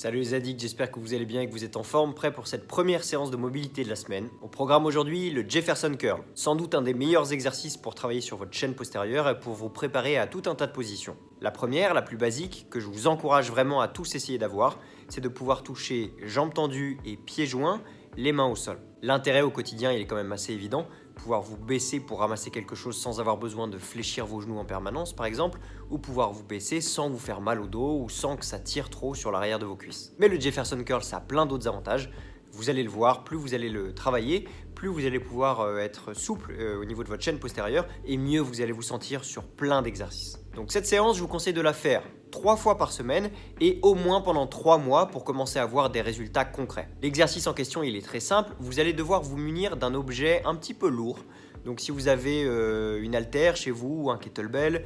Salut les addicts, j'espère que vous allez bien et que vous êtes en forme, prêts pour cette première séance de mobilité de la semaine. Au programme aujourd'hui, le Jefferson Curl, sans doute un des meilleurs exercices pour travailler sur votre chaîne postérieure et pour vous préparer à tout un tas de positions. La première, la plus basique, que je vous encourage vraiment à tous essayer d'avoir, c'est de pouvoir toucher jambes tendues et pieds joints, les mains au sol. L'intérêt au quotidien, il est quand même assez évident. Pouvoir vous baisser pour ramasser quelque chose sans avoir besoin de fléchir vos genoux en permanence par exemple, ou pouvoir vous baisser sans vous faire mal au dos ou sans que ça tire trop sur l'arrière de vos cuisses. Mais le Jefferson Curl, ça a plein d'autres avantages. Vous allez le voir, plus vous allez le travailler, plus vous allez pouvoir être souple au niveau de votre chaîne postérieure et mieux vous allez vous sentir sur plein d'exercices. Donc cette séance, je vous conseille de la faire 3 fois par semaine et au moins pendant 3 mois pour commencer à voir des résultats concrets. L'exercice en question, il est très simple. Vous allez devoir vous munir d'un objet un petit peu lourd. Donc si vous avez une haltère chez vous, ou un kettlebell,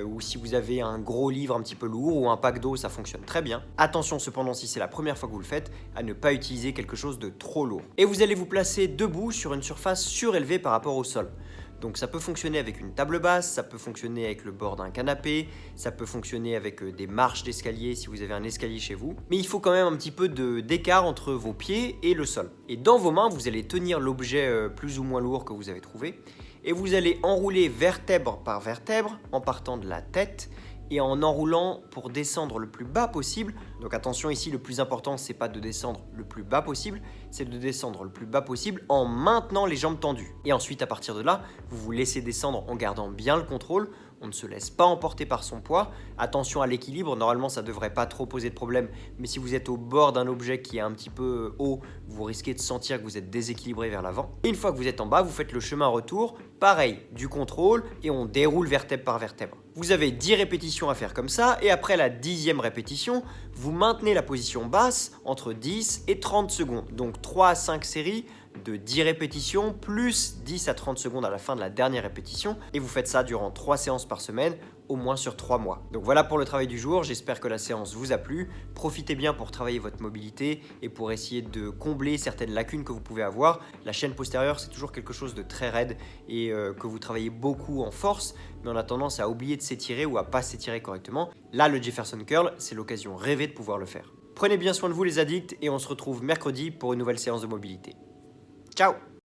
ou si vous avez un gros livre un petit peu lourd, ou un pack d'eau, ça fonctionne très bien. Attention cependant, si c'est la première fois que vous le faites, à ne pas utiliser quelque chose de trop lourd. Et vous allez vous placer debout sur une surface surélevée par rapport au sol. Donc ça peut fonctionner avec une table basse, ça peut fonctionner avec le bord d'un canapé, ça peut fonctionner avec des marches d'escalier si vous avez un escalier chez vous. Mais il faut quand même un petit peu d'écart entre vos pieds et le sol. Et dans vos mains, vous allez tenir l'objet plus ou moins lourd que vous avez trouvé et vous allez enrouler vertèbre par vertèbre en partant de la tête et en enroulant pour descendre le plus bas possible. Donc attention ici, le plus important, c'est pas de descendre le plus bas possible, c'est de descendre le plus bas possible en maintenant les jambes tendues. Et ensuite, à partir de là, vous vous laissez descendre en gardant bien le contrôle. On ne se laisse pas emporter par son poids. Attention à l'équilibre, normalement ça ne devrait pas trop poser de problème, mais si vous êtes au bord d'un objet qui est un petit peu haut, vous risquez de sentir que vous êtes déséquilibré vers l'avant. Et une fois que vous êtes en bas, vous faites le chemin retour, pareil, du contrôle, et on déroule vertèbre par vertèbre. Vous avez 10 répétitions à faire comme ça, et après la 10e répétition, vous maintenez la position basse entre 10 et 30 secondes. Donc 3 à 5 séries de 10 répétitions plus 10 à 30 secondes à la fin de la dernière répétition. Et vous faites ça durant 3 séances par semaine, au moins sur 3 mois. Donc voilà pour le travail du jour, j'espère que la séance vous a plu. Profitez bien pour travailler votre mobilité et pour essayer de combler certaines lacunes que vous pouvez avoir. La chaîne postérieure, c'est toujours quelque chose de très raide et que vous travaillez beaucoup en force, mais on a tendance à oublier de s'étirer ou à pas s'étirer correctement. Là, le Jefferson Curl, c'est l'occasion rêvée de pouvoir le faire. Prenez bien soin de vous les addicts et on se retrouve mercredi pour une nouvelle séance de mobilité. Ciao!